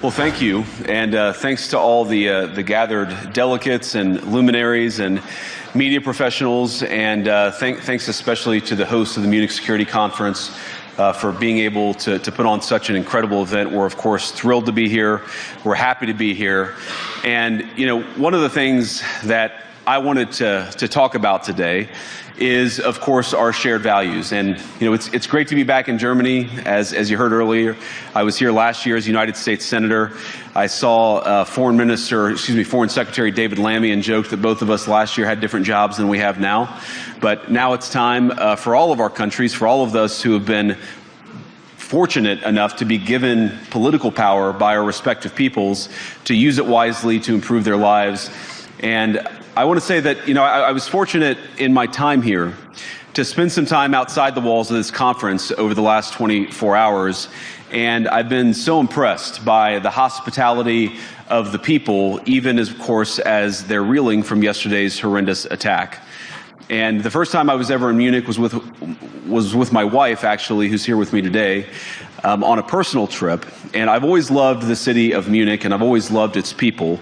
Well, thank you, and thanks to all the gathered delegates and luminaries and media professionals, and thanks especially to the hosts of the Munich Security Conference for being able to put on such an incredible event. We're, of course, thrilled to be here. We're happy to be here. And, you know, one of the things that I wanted to talk about today is, of course, our shared values. And, you know, it's great to be back in Germany. As you heard earlier, I was here last year as United States Senator. I saw Foreign Secretary David Lammy and joked that both of us last year had different jobs than we have now. But now it's time for all of our countries, for all of us who have been fortunate enough to be given political power by our respective peoples, to use it wisely to improve their lives. And I want to say that, you know, I was fortunate in my time here to spend some time outside the walls of this conference over the last 24 hours. And I've been so impressed by the hospitality of the people, even as, of course, as they're reeling from yesterday's horrendous attack. And the first time I was ever in Munich was with my wife, actually, who's here with me today, on a personal trip. And I've always loved the city of Munich, and I've always loved its people.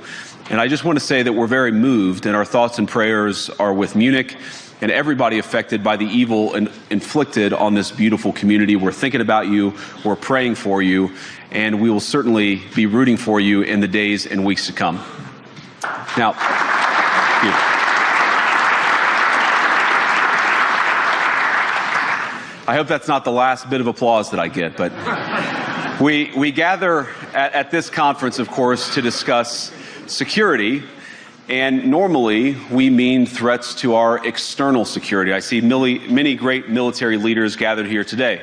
And I just want to say that we're very moved, and our thoughts and prayers are with Munich and everybody affected by the evil inflicted on this beautiful community. We're thinking about you, we're praying for you, and we will certainly be rooting for you in the days and weeks to come. Now, I hope that's not the last bit of applause that I get, but we gather at this conference, of course, to discuss security, and normally we mean threats to our external security. I see many great military leaders gathered here today.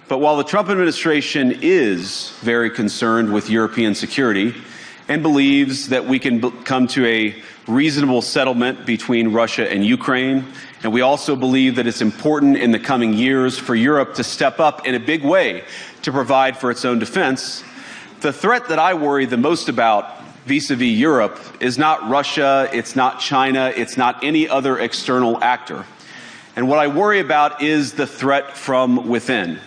But while the Trump administration is very concerned with European security and believes that we can come to a reasonable settlement between Russia and Ukraine, and we also believe that it's important in the coming years for Europe to step up in a big way to provide for its own defense, the threat that I worry the most about vis-a-vis Europe is not Russia, it's not China, it's not any other external actor. And what I worry about is the threat from within,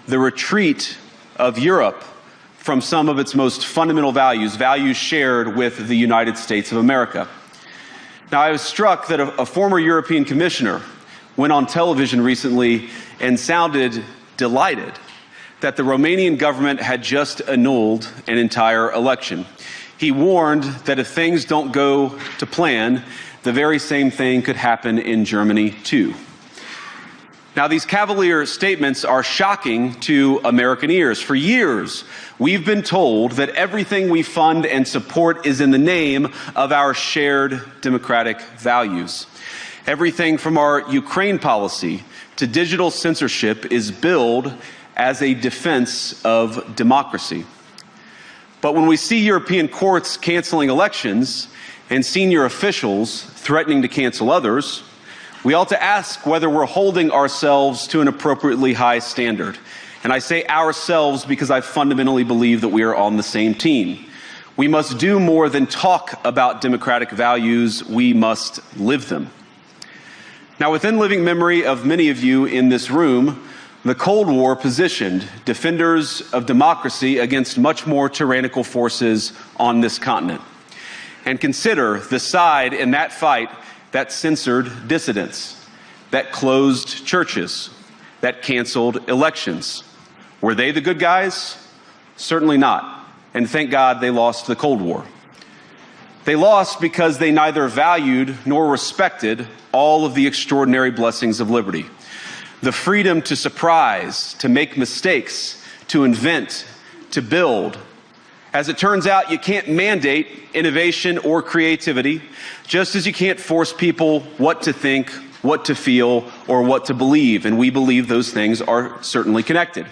the retreat of Europe from some of its most fundamental values, values shared with the United States of America. Now, I was struck that a former European commissioner went on television recently and sounded delighted that the Romanian government had just annulled an entire election. He warned that if things don't go to plan, the very same thing could happen in Germany, too. Now, these cavalier statements are shocking to American ears. For years, we've been told that everything we fund and support is in the name of our shared democratic values. Everything from our Ukraine policy to digital censorship is billed as a defense of democracy. But when we see European courts canceling elections and senior officials threatening to cancel others, we ought to ask whether we're holding ourselves to an appropriately high standard. And I say ourselves because I fundamentally believe that we are on the same team. We must do more than talk about democratic values, we must live them. Now, within living memory of many of you in this room, the Cold War positioned defenders of democracy against much more tyrannical forces on this continent. And consider the side in that fight that censored dissidents, that closed churches, that canceled elections. Were they the good guys? Certainly not. And thank God they lost the Cold War. They lost because they neither valued nor respected all of the extraordinary blessings of liberty. The freedom to surprise, to make mistakes, to invent, to build. As it turns out, you can't mandate innovation or creativity, just as you can't force people what to think, what to feel, or what to believe. And we believe those things are certainly connected.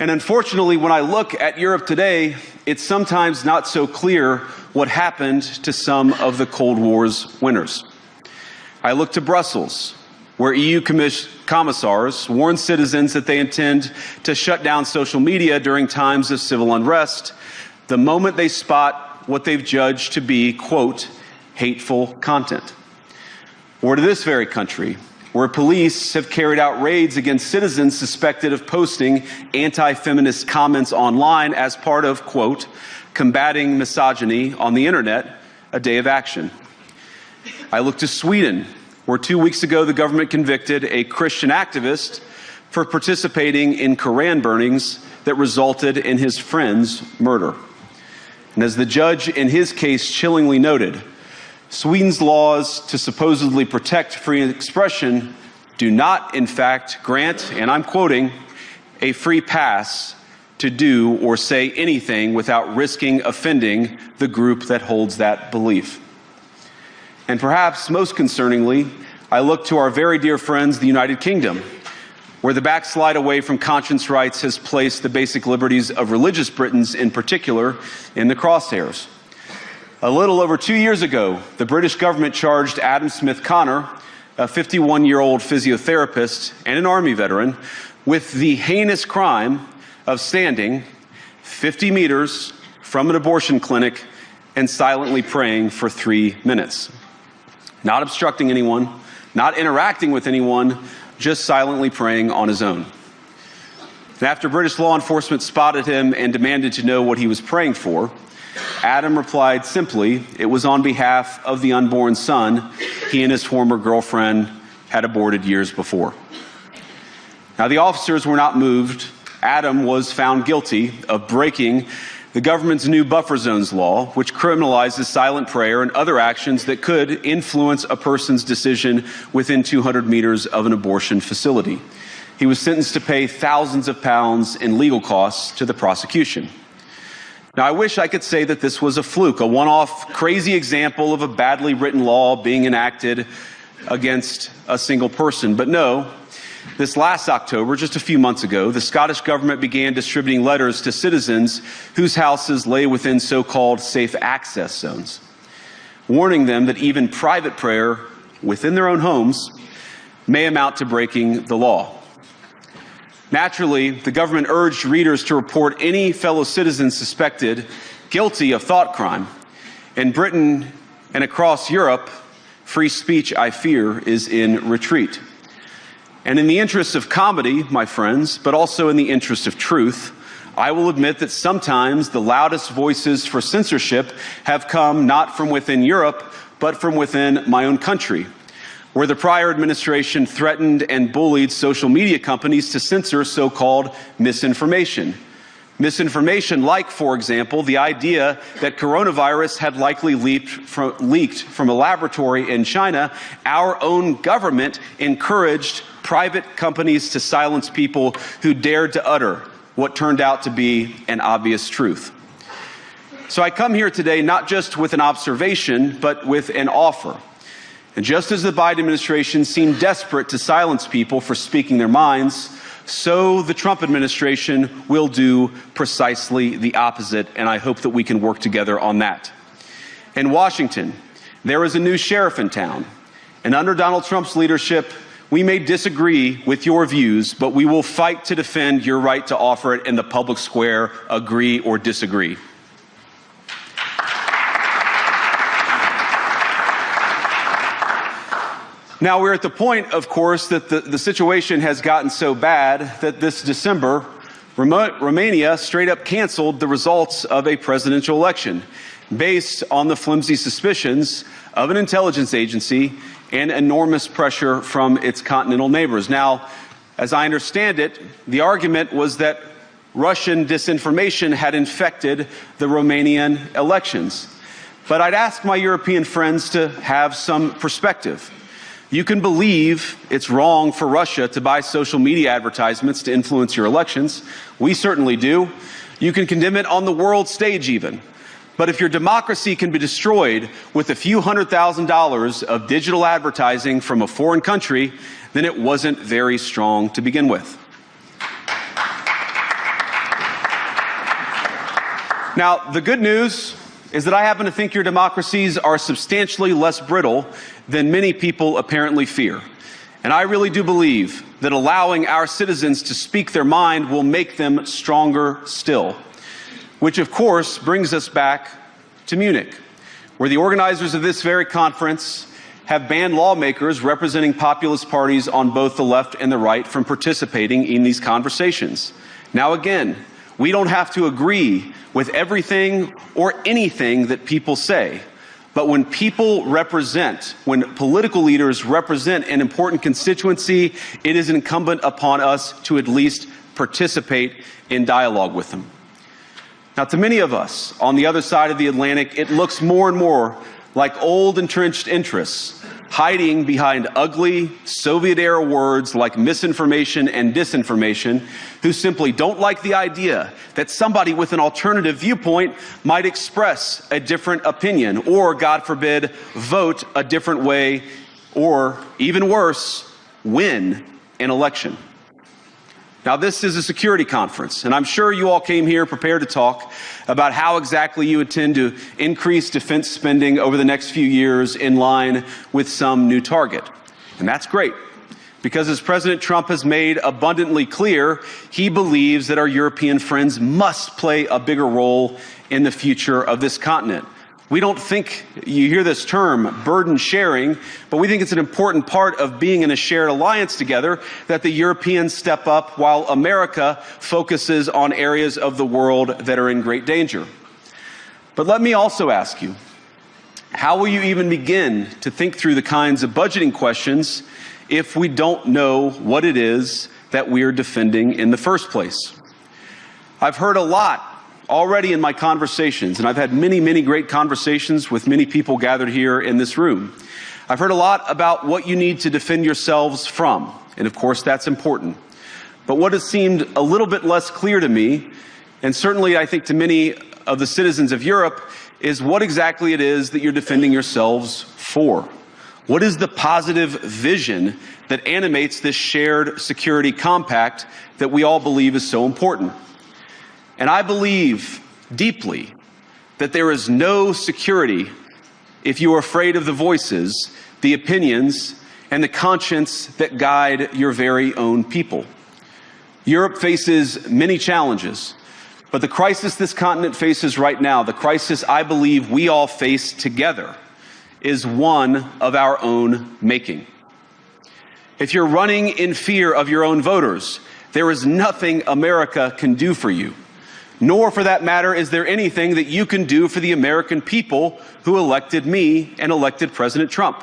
And unfortunately, when I look at Europe today, it's sometimes not so clear what happened to some of the Cold War's winners. I look to Brussels, where EU commissars warn citizens that they intend to shut down social media during times of civil unrest the moment they spot what they've judged to be, quote, hateful content. Or to this very country, where police have carried out raids against citizens suspected of posting anti-feminist comments online as part of, quote, combating misogyny on the internet, a day of action. I look to Sweden, where 2 weeks ago the government convicted a Christian activist for participating in Koran burnings that resulted in his friend's murder. And as the judge in his case chillingly noted, Sweden's laws to supposedly protect free expression do not, in fact, grant, and I'm quoting, a free pass to do or say anything without risking offending the group that holds that belief. And perhaps most concerningly, I look to our very dear friends, the United Kingdom, where the backslide away from conscience rights has placed the basic liberties of religious Britons in particular in the crosshairs. A little over 2 years ago, the British government charged Adam Smith Connor, a 51-year-old physiotherapist and an Army veteran, with the heinous crime of standing 50 meters from an abortion clinic and silently praying for 3 minutes. Not obstructing anyone, not interacting with anyone, just silently praying on his own. And after British law enforcement spotted him and demanded to know what he was praying for, Adam replied simply, it was on behalf of the unborn son he and his former girlfriend had aborted years before. Now, the officers were not moved. Adam was found guilty of breaking the government's new buffer zones law, which criminalizes silent prayer and other actions that could influence a person's decision within 200 meters of an abortion facility. He was sentenced to pay thousands of pounds in legal costs to the prosecution. Now, I wish I could say that this was a fluke, a one-off crazy example of a badly written law being enacted against a single person. But no, this last October, just a few months ago, the Scottish government began distributing letters to citizens whose houses lay within so-called safe access zones, warning them that even private prayer within their own homes may amount to breaking the law. Naturally, the government urged readers to report any fellow citizens suspected guilty of thought crime. In Britain and across Europe, free speech, I fear, is in retreat. And in the interest of comedy, my friends, but also in the interest of truth, I will admit that sometimes the loudest voices for censorship have come not from within Europe, but from within my own country, where the prior administration threatened and bullied social media companies to censor so-called misinformation. Misinformation like, for example, the idea that coronavirus had likely leaked from a laboratory in China. Our own government encouraged private companies to silence people who dared to utter what turned out to be an obvious truth. So I come here today not just with an observation, but with an offer. And just as the Biden administration seemed desperate to silence people for speaking their minds, so the Trump administration will do precisely the opposite, and I hope that we can work together on that. In Washington, there is a new sheriff in town, and under Donald Trump's leadership, we may disagree with your views, but we will fight to defend your right to offer it in the public square, agree or disagree. Now, we're at the point, of course, that the situation has gotten so bad that this December, Romania straight up canceled the results of a presidential election based on the flimsy suspicions of an intelligence agency and enormous pressure from its continental neighbors. Now, as I understand it, the argument was that Russian disinformation had infected the Romanian elections. But I'd ask my European friends to have some perspective. You can believe it's wrong for Russia to buy social media advertisements to influence your elections. We certainly do. You can condemn it on the world stage even. But if your democracy can be destroyed with a few $100,000 of digital advertising from a foreign country, then it wasn't very strong to begin with. Now, the good news is that I happen to think your democracies are substantially less brittle than many people apparently fear. And I really do believe that allowing our citizens to speak their mind will make them stronger still. Which, of course, brings us back to Munich, where the organizers of this very conference have banned lawmakers representing populist parties on both the left and the right from participating in these conversations. Now again, we don't have to agree with everything or anything that people say. But when political leaders represent an important constituency, it is incumbent upon us to at least participate in dialogue with them. Now, to many of us on the other side of the Atlantic, it looks more and more like old entrenched interests hiding behind ugly Soviet-era words like misinformation and disinformation, who simply don't like the idea that somebody with an alternative viewpoint might express a different opinion or, God forbid, vote a different way or, even worse, win an election. Now, this is a security conference, and I'm sure you all came here prepared to talk about how exactly you intend to increase defense spending over the next few years in line with some new target. And that's great, because as President Trump has made abundantly clear, he believes that our European friends must play a bigger role in the future of this continent. We don't think, you hear this term, burden sharing, but we think it's an important part of being in a shared alliance together that the Europeans step up while America focuses on areas of the world that are in great danger. But let me also ask you, how will you even begin to think through the kinds of budgeting questions if we don't know what it is that we're defending in the first place? I've heard a lot already in my conversations, and I've had many, many great conversations with many people gathered here in this room. I've heard a lot about what you need to defend yourselves from, and of course that's important. But what has seemed a little bit less clear to me, and certainly I think to many of the citizens of Europe, is what exactly it is that you're defending yourselves for. What is the positive vision that animates this shared security compact that we all believe is so important? And I believe deeply that there is no security if you are afraid of the voices, the opinions, and the conscience that guide your very own people. Europe faces many challenges, but the crisis this continent faces right now, the crisis I believe we all face together, is one of our own making. If you're running in fear of your own voters, there is nothing America can do for you. Nor, for that matter, is there anything that you can do for the American people who elected me and elected President Trump.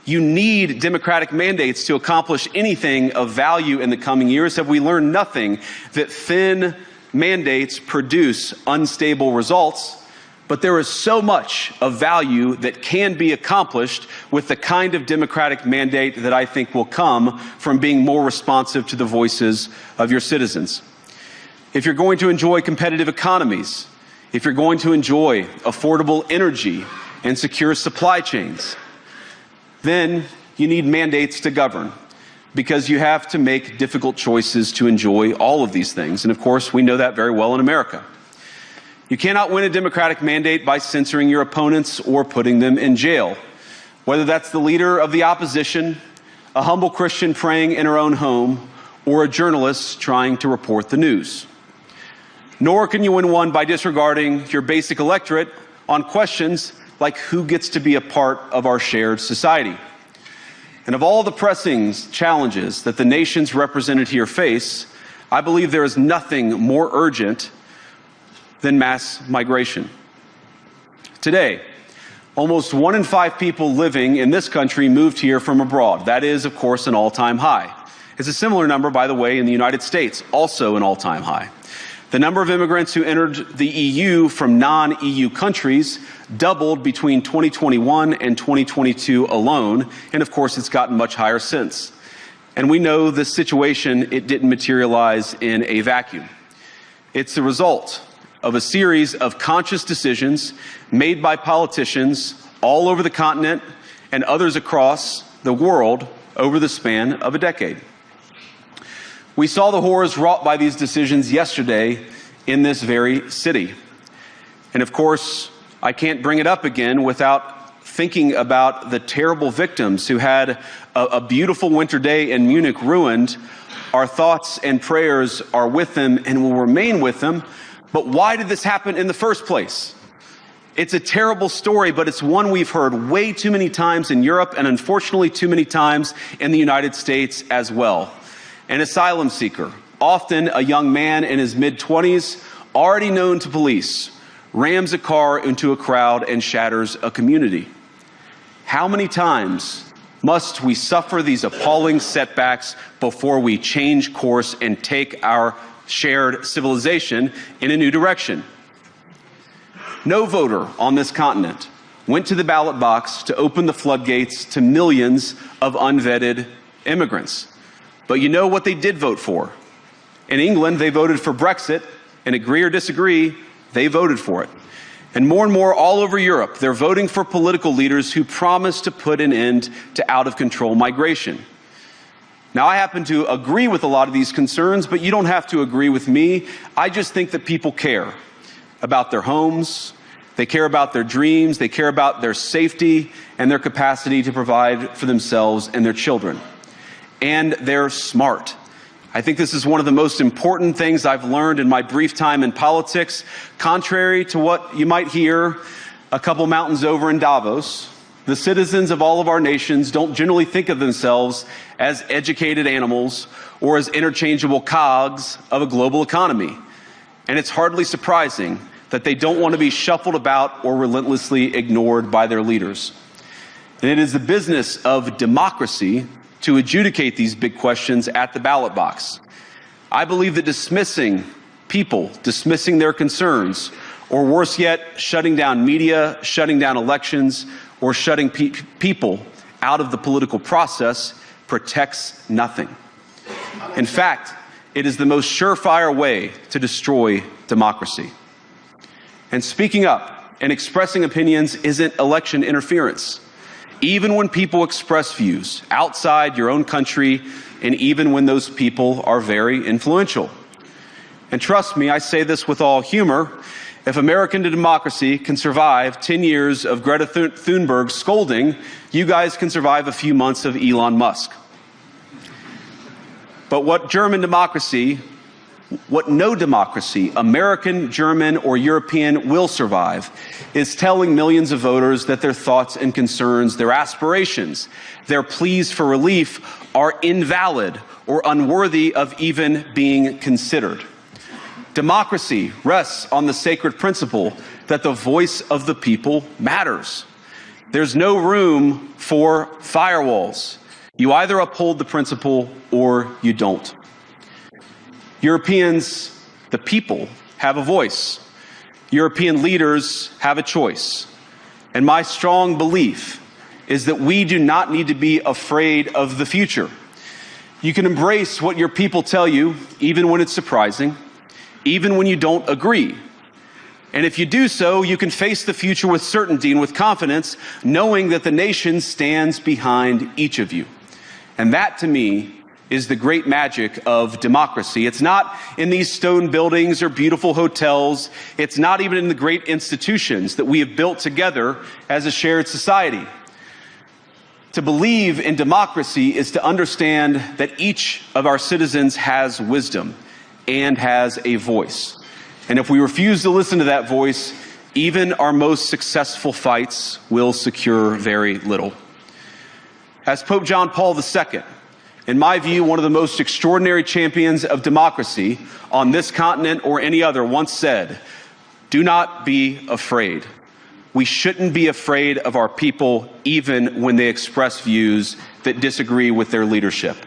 You need democratic mandates to accomplish anything of value in the coming years. Have we learned nothing that thin mandates produce unstable results? But there is so much of value that can be accomplished with the kind of democratic mandate that I think will come from being more responsive to the voices of your citizens. If you're going to enjoy competitive economies, if you're going to enjoy affordable energy and secure supply chains, then you need mandates to govern, because you have to make difficult choices to enjoy all of these things. And of course, we know that very well in America. You cannot win a democratic mandate by censoring your opponents or putting them in jail, whether that's the leader of the opposition, a humble Christian praying in her own home, or a journalist trying to report the news. Nor can you win one by disregarding your basic electorate on questions like who gets to be a part of our shared society. And of all the pressing challenges that the nations represented here face, I believe there is nothing more urgent than mass migration. Today, almost 1 in 5 people living in this country moved here from abroad. That is, of course, an all-time high. It's a similar number, by the way, in the United States, also an all-time high. The number of immigrants who entered the EU from non-EU countries doubled between 2021 and 2022 alone, and of course it's gotten much higher since. And we know the situation, it didn't materialize in a vacuum. It's the result of a series of conscious decisions made by politicians all over the continent and others across the world over the span of a decade. We saw the horrors wrought by these decisions yesterday in this very city. And of course, I can't bring it up again without thinking about the terrible victims who had a beautiful winter day in Munich ruined. Our thoughts and prayers are with them and will remain with them. But why did this happen in the first place? It's a terrible story, but it's one we've heard way too many times in Europe and unfortunately too many times in the United States as well. An asylum seeker, often a young man in his mid-20s, already known to police, rams a car into a crowd and shatters a community. How many times must we suffer these appalling setbacks before we change course and take our shared civilization in a new direction? No voter on this continent went to the ballot box to open the floodgates to millions of unvetted immigrants. But you know what they did vote for? In England, they voted for Brexit, and agree or disagree, they voted for it. And more all over Europe, they're voting for political leaders who promise to put an end to out-of-control migration. Now, I happen to agree with a lot of these concerns, but you don't have to agree with me. I just think that people care about their homes, they care about their dreams, they care about their safety and their capacity to provide for themselves and their children. And they're smart. I think this is one of the most important things I've learned in my brief time in politics. Contrary to what you might hear a couple mountains over in Davos, the citizens of all of our nations don't generally think of themselves as educated animals or as interchangeable cogs of a global economy. And it's hardly surprising that they don't want to be shuffled about or relentlessly ignored by their leaders. And it is the business of democracy to adjudicate these big questions at the ballot box. I believe that dismissing people, dismissing their concerns, or worse yet, shutting down media, shutting down elections, or shutting people out of the political process protects nothing. In fact, it is the most surefire way to destroy democracy. And speaking up and expressing opinions isn't election interference. Even when people express views outside your own country, and even when those people are very influential. And trust me, I say this with all humor, if American democracy can survive 10 years of Greta Thunberg scolding, you guys can survive a few months of Elon Musk. But what no democracy, American, German, or European, will survive is telling millions of voters that their thoughts and concerns, their aspirations, their pleas for relief are invalid or unworthy of even being considered. Democracy rests on the sacred principle that the voice of the people matters. There's no room for firewalls. You either uphold the principle or you don't. Europeans, the people, have a voice. European leaders have a choice. And my strong belief is that we do not need to be afraid of the future. You can embrace what your people tell you, even when it's surprising, even when you don't agree. And if you do so, you can face the future with certainty and with confidence, knowing that the nation stands behind each of you. And that, to me, is the great magic of democracy. It's not in these stone buildings or beautiful hotels. It's not even in the great institutions that we have built together as a shared society. To believe in democracy is to understand that each of our citizens has wisdom and has a voice. And if we refuse to listen to that voice, even our most successful fights will secure very little. As Pope John Paul II, in my view, one of the most extraordinary champions of democracy on this continent or any other, once said, "Do not be afraid." We shouldn't be afraid of our people, even when they express views that disagree with their leadership.